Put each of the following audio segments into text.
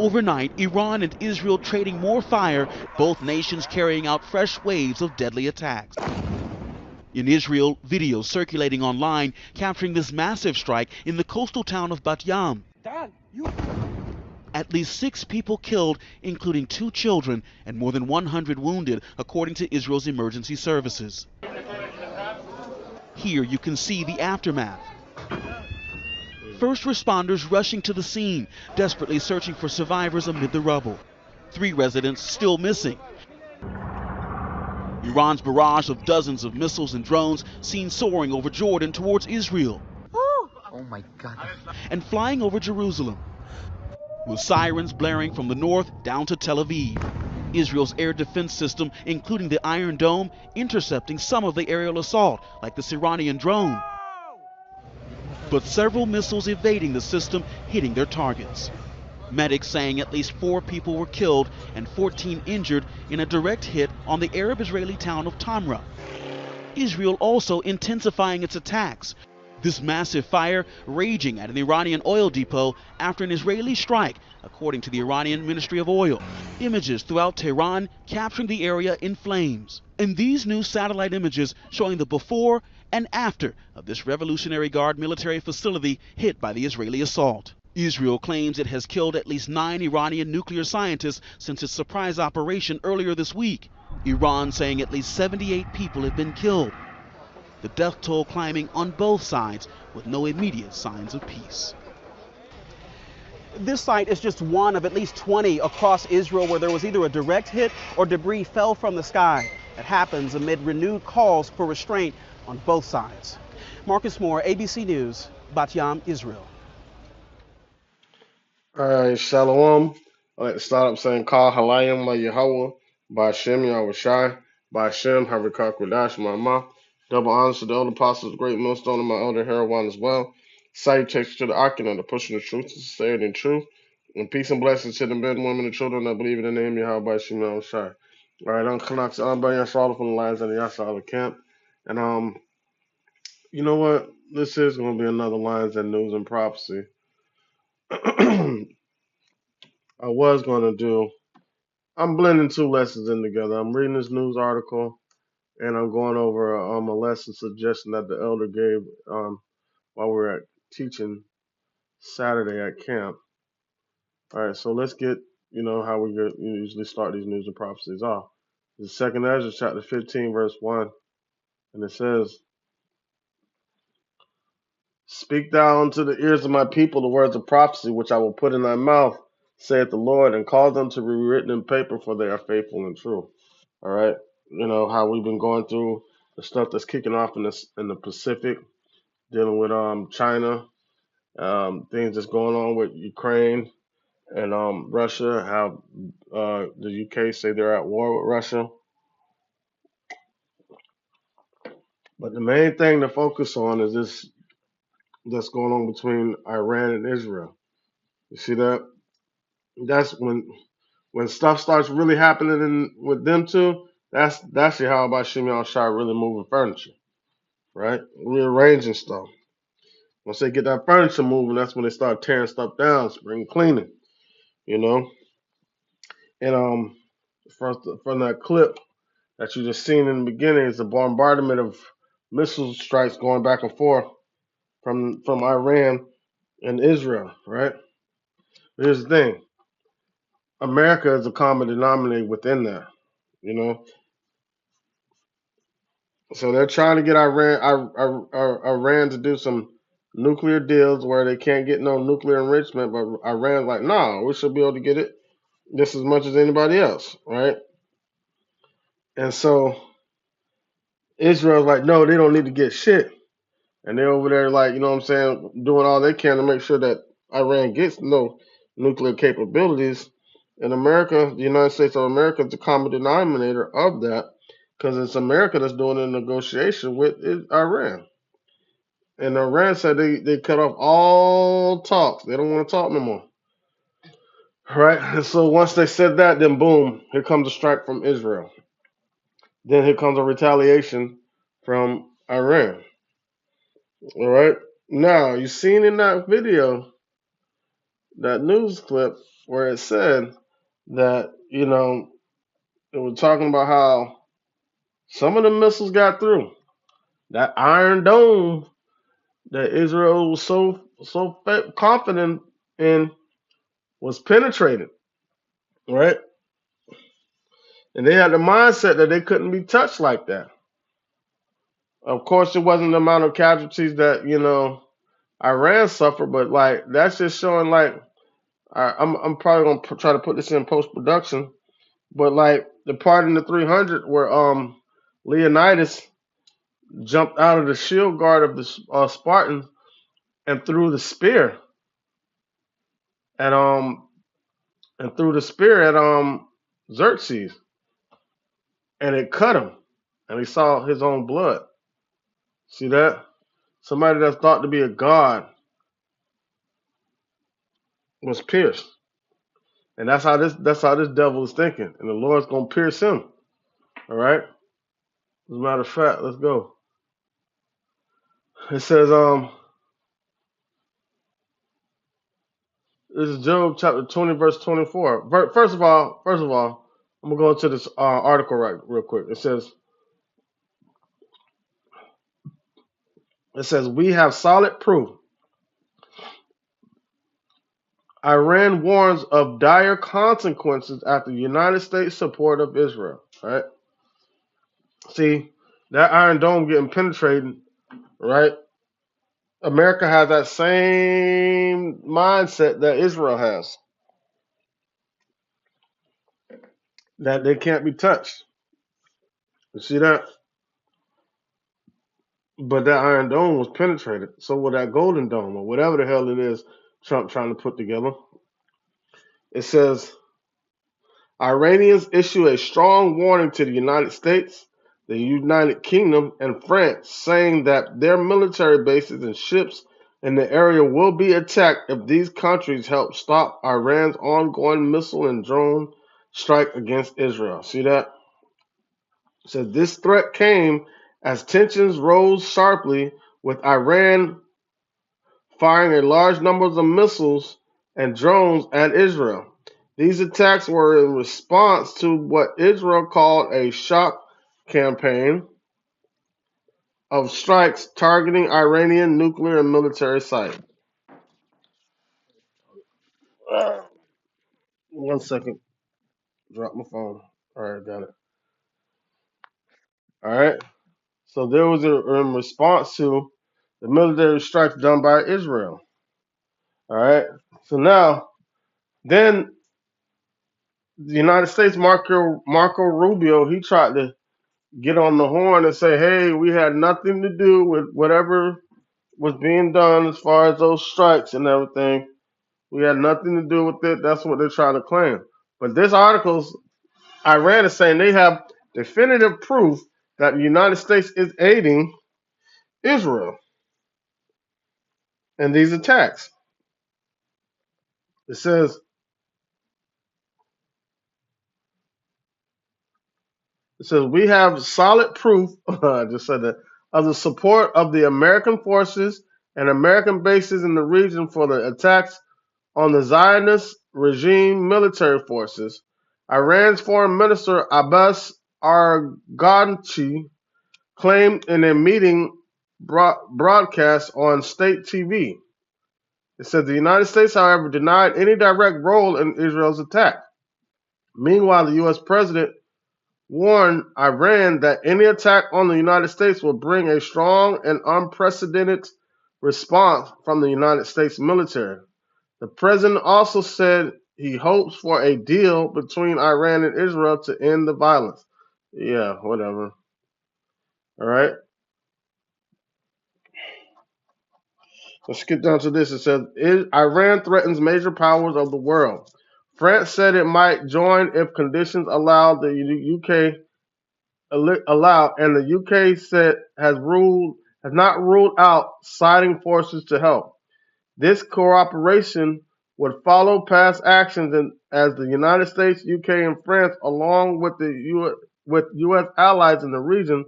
Overnight, Iran and Israel trading more fire, both nations carrying out fresh waves of deadly attacks. In Israel, videos circulating online capturing this massive strike in the coastal town of Bat Yam. At least 6 people killed, including 2 children, and more than 100 wounded, according to Israel's emergency services. Here you can see the aftermath. First responders rushing to the scene, desperately searching for survivors amid the rubble. 3 residents still missing. Iran's barrage of dozens of missiles and drones seen soaring over Jordan towards Israel. Oh my God. And flying over Jerusalem, with sirens blaring from the north down to Tel Aviv. Israel's air defense system, including the Iron Dome, intercepting some of the aerial assault, like this Iranian drone. But several missiles evading the system, hitting their targets. Medics saying at least 4 people were killed and 14 injured in a direct hit on the Arab-Israeli town of Tamra. Israel also intensifying its attacks. This massive fire raging at an Iranian oil depot after an Israeli strike, according to the Iranian Ministry of Oil. Images throughout Tehran capturing the area in flames. And these new satellite images showing the before and after of this Revolutionary Guard military facility hit by the Israeli assault. Israel claims it has killed at least 9 Iranian nuclear scientists since its surprise operation earlier this week. Iran saying at least 78 people have been killed. The death toll climbing on both sides with no immediate signs of peace. This site is just one of at least 20 across Israel where there was either a direct hit or debris fell from the sky. It happens amid renewed calls for restraint on both sides. Marcus Moore, ABC News, Bat Yam, Israel. All right, Shalom. I'd like to start up saying, Kal Halayim La Yahweh, Ba'Shem Yahushai, Ba'Shem Havikak Radash Ma'amah. Double honors to the elder apostles, the great millstone, and my elder Heroin as well. Salutations to the Akin, the pushing the truth, the sincerity and truth. And peace and blessings to the men, women, and children that believe in the name Yahweh Ba'Shem Yahushai. All right, I'm Kanak Yashala from the lines of the Yashala camp. And, you know what? This is going to be another Lines and News and Prophecy. I was going to do, I'm blending 2 lessons in together. I'm reading this news article, and I'm going over a lesson suggestion that the elder gave while we were at teaching Saturday at camp. All right, so let's get, how we usually start these news and prophecies off. The 2nd Ezra, chapter 15, verse 1, and it says, Speak thou unto the ears of my people the words of prophecy, which I will put in thy mouth, saith the Lord, and cause them to be written in paper, for they are faithful and true. All right, how we've been going through the stuff that's kicking off in the Pacific, dealing with China, things that's going on with Ukraine and Russia. How the UK say they're at war with Russia. But the main thing to focus on is this that's going on between Iran and Israel. You see that? That's when stuff starts really happening with them two. That's how about Shimon Shah really moving furniture, right? Rearranging stuff. Once they get that furniture moving, that's when they start tearing stuff down, spring cleaning, And from that clip that you just seen in the beginning is a bombardment of missile strikes going back and forth from Iran and Israel, right? But here's the thing. America is a common denominator within that, So they're trying to get Iran to do some nuclear deals where they can't get no nuclear enrichment, but Iran's like, no, we should be able to get it just as much as anybody else, right? And so Israel's like, no, they don't need to get shit. And they're over there like, doing all they can to make sure that Iran gets no nuclear capabilities. And America, the United States of America, is the common denominator of that because it's America that's doing the negotiation with Iran. And Iran said they cut off all talks. They don't want to talk no more. Right? And so once they said that, then boom, here comes a strike from Israel. Then here comes a retaliation from Iran. All right? Now, you seen in that video, that news clip, where it said that, it was talking about how some of the missiles got through. That Iron Dome that Israel was so confident in was penetrated, right? And they had the mindset that they couldn't be touched like that. Of course, it wasn't the amount of casualties that Iran suffered, but like that's just showing like I'm probably gonna try to put this in post production, but like the part in the 300 where Leonidas jumped out of the shield guard of the Spartans and threw the spear at Xerxes, and it cut him, and he saw his own blood. See that? Somebody that's thought to be a god was pierced, and that's how this devil is thinking, and the Lord's gonna pierce him. All right. As a matter of fact, let's go. It says this is Job chapter 20 verse 24. First of all, I'm gonna go into this article real quick. It says we have solid proof. Iran warns of dire consequences after United States support of Israel. Right? See that Iron Dome getting penetrated, right? America has that same mindset that Israel has, that they can't be touched. You see that? But that Iron Dome was penetrated. So with that Golden Dome or whatever the hell it is Trump trying to put together, it says Iranians issue a strong warning to the United States, the United Kingdom, and France, saying that their military bases and ships in the area will be attacked if these countries help stop Iran's ongoing missile and drone strike against Israel. See that? It says this threat came as tensions rose sharply, with Iran firing a large number of missiles and drones at Israel. These attacks were in response to what Israel called a shock campaign of strikes targeting Iranian nuclear and military sites. 1 second. Drop my phone. All right, got it. All right. So there was in response to the military strikes done by Israel. All right. So now, then the United States, Marco Rubio, he tried to get on the horn and say, hey, we had nothing to do with whatever was being done as far as those strikes and everything. We had nothing to do with it. That's what they're trying to claim. But this article's Iran is saying they have definitive proof that the United States is aiding Israel in these attacks. It says we have solid proof. I just said that, of the support of the American forces and American bases in the region for the attacks on the Zionist regime military forces. Iran's foreign minister Abbas Araghchi claimed in a meeting broadcast on state TV. It said the United States, however, denied any direct role in Israel's attack. Meanwhile, the U.S. president warned Iran that any attack on the United States will bring a strong and unprecedented response from the United States military. The president also said he hopes for a deal between Iran and Israel to end the violence. Yeah, whatever. All right. Let's get down to this. It says Iran threatens major powers of the world. France said it might join if conditions allow. The UK allow, and the UK said has not ruled out siding forces to help. This cooperation would follow past actions as the United States, UK, and France, along with U.S. allies in the region,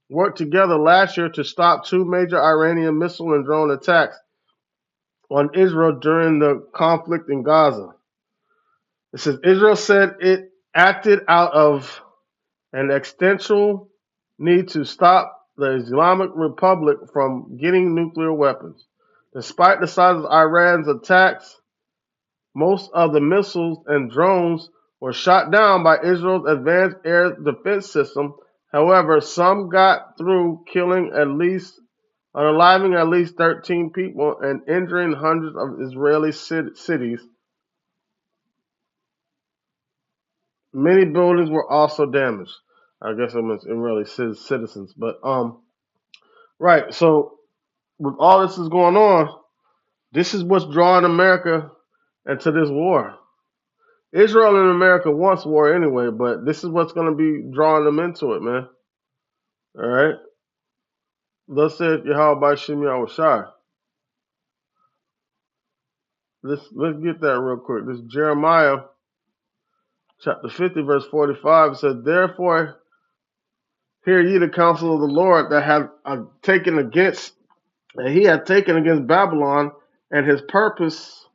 worked together last year to stop two major Iranian missile and drone attacks on Israel during the conflict in Gaza. It says Israel said it acted out of an existential need to stop the Islamic Republic from getting nuclear weapons. Despite the size of Iran's attacks, most of the missiles and drones were shot down by Israel's advanced air defense system. However, some got through, killing unaliving at least 13 people and injuring hundreds of Israeli cities. Many buildings were also damaged. I guess it was Israeli citizens, but right. So with all this is going on, this is what's drawing America into this war. Israel and America wants war anyway, but this is what's going to be drawing them into it, man. All right. Thus said Yahweh Shemi Awashai. Let's get that real quick. This is Jeremiah chapter 50, verse 45. It says, therefore, hear ye the counsel of the Lord that he had taken against Babylon, and his purposes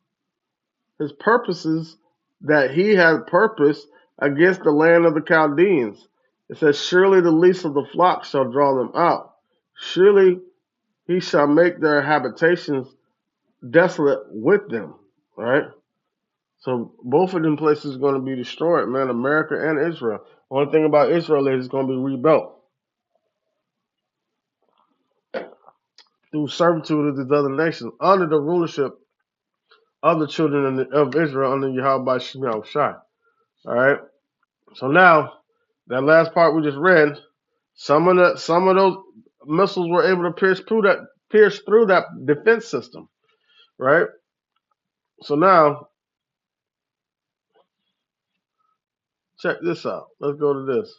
that he had purposed against the land of the Chaldeans. It says, surely the least of the flock shall draw them out. Surely he shall make their habitations desolate with them. Right? So both of them places are going to be destroyed, man. America and Israel. One thing about Israel is it's going to be rebuilt through servitude of these other nations under the rulership of the children of Israel under Yahweh Shemi Shai. All right. So now that last part we just read, some of those missiles were able to pierce through that defense system. Right. So now check this out. Let's go to this.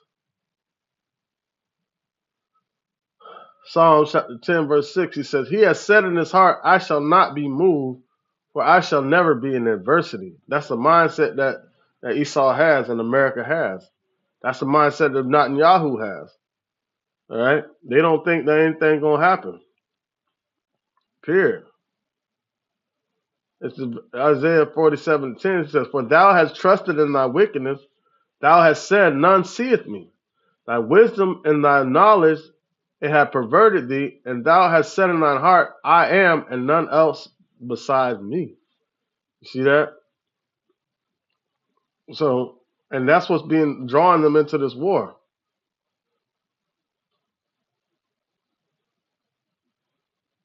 Psalm chapter 10, verse 6, he says, he has said in his heart, I shall not be moved, for I shall never be in adversity. That's the mindset that Esau has and America has. That's the mindset that Netanyahu has. All right? They don't think that anything going to happen. Period. It's Isaiah 47:10. It says, for thou hast trusted in thy wickedness, thou hast said, none seeth me. Thy wisdom and thy knowledge it hath perverted thee, and thou hast said in thine heart, I am, and none else besides me. You see that? So, and that's what's being drawing them into this war.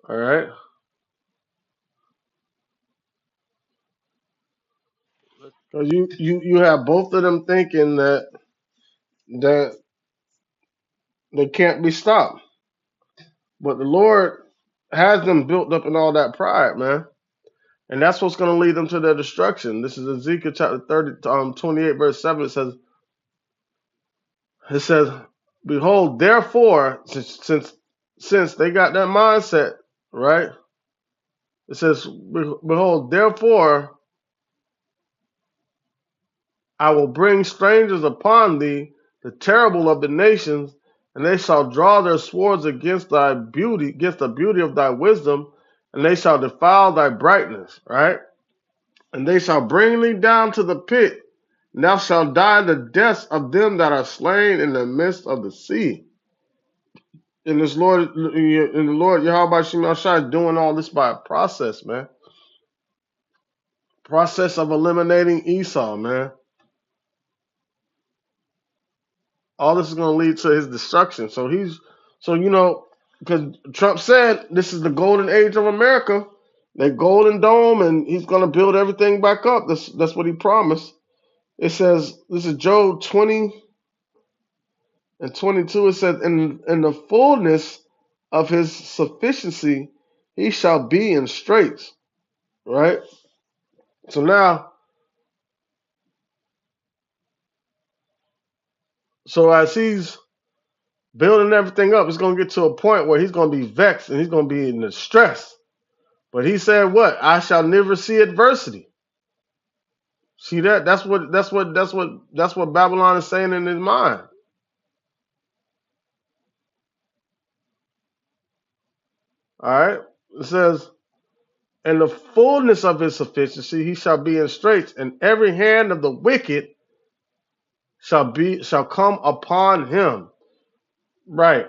All right. Because you have both of them thinking that they can't be stopped, but the Lord has them built up in all that pride, man. And that's what's going to lead them to their destruction. This is Ezekiel chapter 28, verse 7. It says, behold, therefore, since they got that mindset, right? It says, behold, therefore, I will bring strangers upon thee, the terrible of the nations, and they shall draw their swords against thy beauty, against the beauty of thy wisdom, and they shall defile thy brightness, right? And they shall bring thee down to the pit, and thou shalt die the deaths of them that are slain in the midst of the sea. And the Lord Yahweh Shema Shai is doing all this by a process, man. Process of eliminating Esau, man. All this is going to lead to his destruction. So because Trump said this is the golden age of America, the golden dome, and he's going to build everything back up. That's what he promised. It says, this is Job 20 and 22. It says, in the fullness of his sufficiency, he shall be in straits. Right? So now, as he's building everything up, it's going to get to a point where he's going to be vexed and he's going to be in distress. But he said, what? I shall never see adversity. See that? That's what Babylon is saying in his mind. All right. It says, In the fullness of his sufficiency, he shall be in straits, and every hand of the wicked shall come upon him. Right.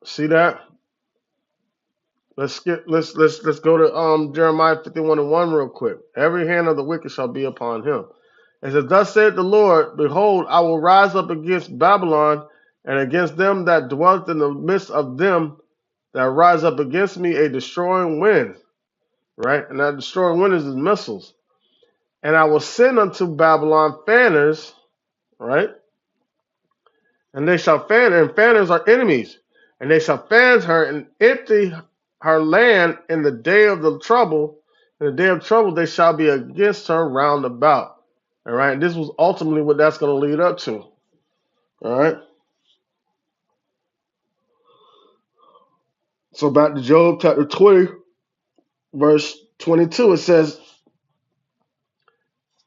See that? Let's go to Jeremiah 51:1 real quick. Every hand of the wicked shall be upon him. It says, thus saith the Lord, behold, I will rise up against Babylon, and against them that dwelt in the midst of them that rise up against me a destroying wind. Right? And that destroying wind is his missiles. And I will send unto Babylon fanners, right? And they shall fan her, and fanners are enemies. And they shall fan her and empty her land in the day of the trouble. In the day of trouble, they shall be against her round about. All right. And this was ultimately what that's going to lead up to. All right. So back to Job chapter 20, verse 22, it says,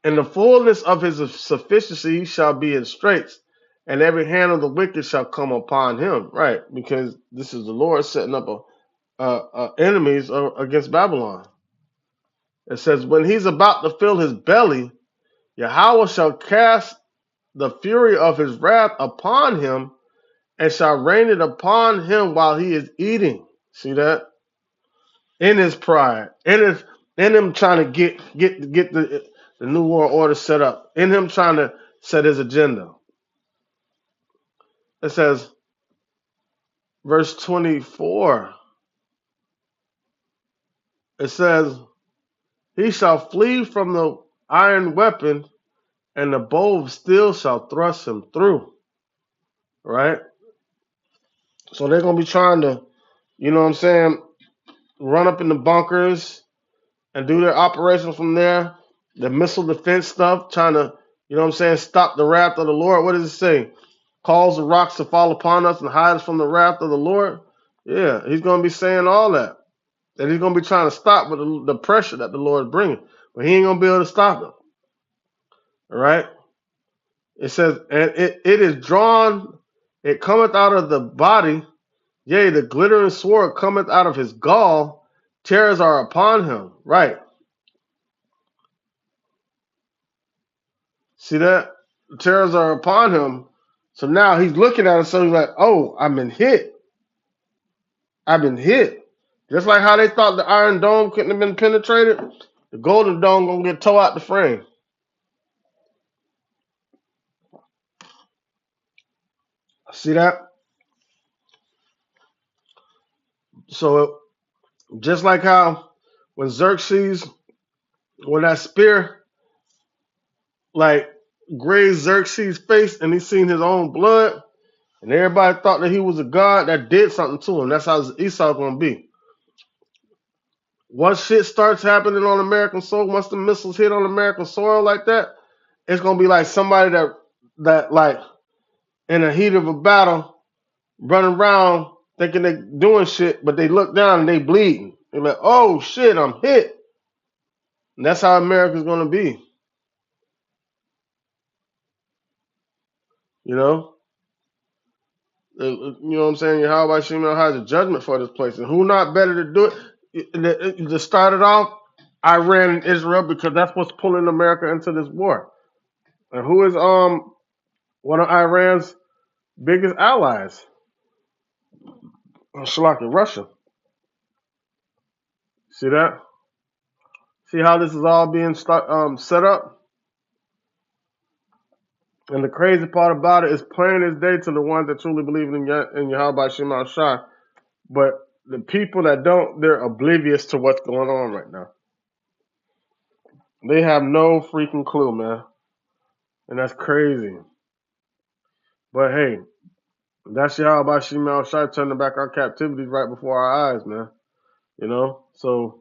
in the fullness of his sufficiency, he shall be in straits, and every hand of the wicked shall come upon him. Right. Because this is the Lord setting up enemies against Babylon. It says, when he's about to fill his belly, Yahweh shall cast the fury of his wrath upon him and shall rain it upon him while he is eating. See that? In his pride, in him trying to get the new world order set up, in him trying to set his agenda. It says, verse 24, it says, he shall flee from the iron weapon, and the bow of steel shall thrust him through. Right? So they're going to be trying to, you know what I'm saying, run up in the bunkers and do their operations from there. The missile defense stuff, trying to, you know what I'm saying, stop the wrath of the Lord. What does it say? Cause the rocks to fall upon us and hide us from the wrath of the Lord. Yeah, he's going to be saying all that. And he's going to be trying to stop with the pressure that the Lord is bringing. But he ain't going to be able to stop it. All right? It says, and it is drawn, it cometh out of the body, yea, the glittering sword cometh out of his gall, terrors are upon him. Right. See that? Terrors are upon him. So now he's looking at it, so he's like, oh, I've been hit. I've been hit. Just like how they thought the Iron Dome couldn't have been penetrated, the Golden Dome gonna get tore out the frame. See that? So just like how when Xerxes, when that spear like grazed Xerxes' face and he seen his own blood, and everybody thought that he was a god, that did something to him. That's how Esau's gonna be. Once shit starts happening on American soil, once the missiles hit on American soil like that, it's gonna be like somebody that like in the heat of a battle, running around thinking they doing shit, but they look down and they bleeding. They're like, oh shit, I'm hit. And that's how America's gonna be. You know? You know what I'm saying? How about Shemel has a judgment for this place. And who not better to do it? To start it off, Iran and Israel, because that's what's pulling America into this war. And who is one of Iran's biggest allies? Shalaka, Russia. See that? See how this is all being set up? And the crazy part about it is plain as day to the ones that truly believe in Yahweh Shema Shai. But the people that don't, they're oblivious to what's going on right now. They have no freaking clue, man. And that's crazy. But hey, that's Yahweh Shema Shai turning back our captivities right before our eyes, man. You know? So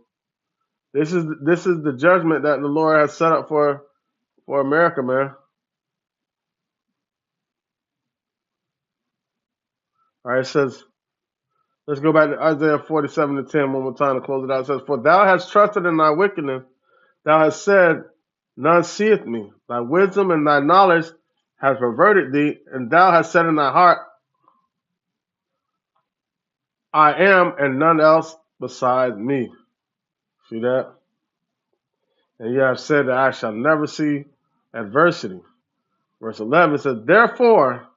this is the judgment that the Lord has set up for America, man. All right, it says, let's go back to Isaiah 47:10 one more time to close it out. It says, for thou hast trusted in thy wickedness, thou hast said, none seeth me. Thy wisdom and thy knowledge has perverted thee, and thou hast said in thy heart, I am, and none else beside me. See that? And you have said that I shall never see adversity. Verse 11 says, therefore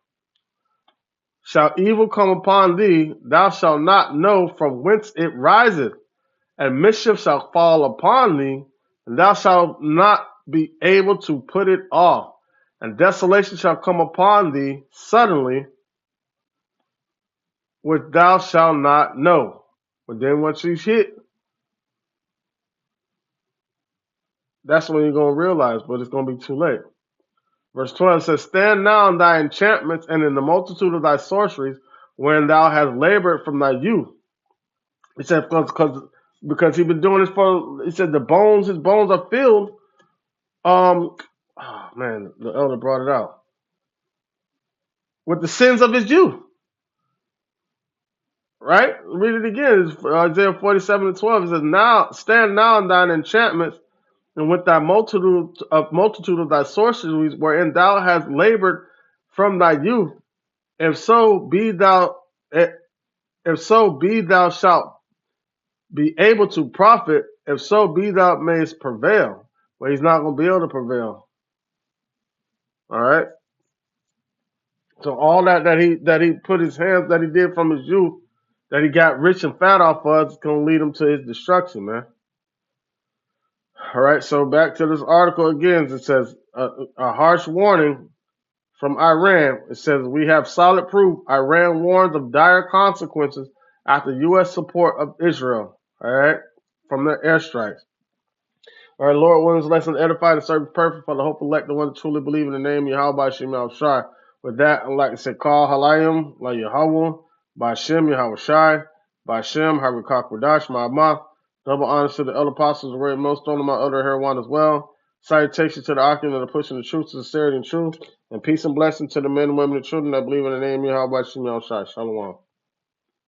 shall evil come upon thee, thou shalt not know from whence it riseth, and mischief shall fall upon thee, and thou shalt not be able to put it off. And desolation shall come upon thee suddenly, which thou shalt not know. But then once you hit, that's when you're going to realize, but it's going to be too late. Verse 12 says, stand now in thy enchantments and in the multitude of thy sorceries, wherein thou hast labored from thy youth. He said, because he's been doing this for, he said, his bones are filled. Oh man, the elder brought it out. With the sins of his youth. Right? Read it again. It's Isaiah 47:12. It says, now stand now in thine enchantments, and with thy multitude of thy sorceries, wherein thou hast labored from thy youth. If so be thou shalt be able to profit. If so be thou mayest prevail. Well, he's not going to be able to prevail. All right. So all that he put his hands, that he did from his youth, that he got rich and fat off of, is going to lead him to his destruction, man. All right, so back to this article again. It says a harsh warning from Iran. It says, we have solid proof Iran warns of dire consequences after U.S. support of Israel, all right, from their airstrikes. All right, Lord, willing this lesson edify and serve perfect for the hope elect, the one that truly believe in the name of Yahweh Shem Shai. With that, I'd like to say, call Halayim, La Yahweh, by Shem Yahweh Shai, by Shem, Harikak Radash, Ma'amah. Double honors to the elder apostles, the word most on my other hair one as well. Salutations to the Akim that are pushing the truth, sincerity, and truth. And peace and blessing to the men and women and children that believe in the name of Yahweh Shem Shai. Shalom.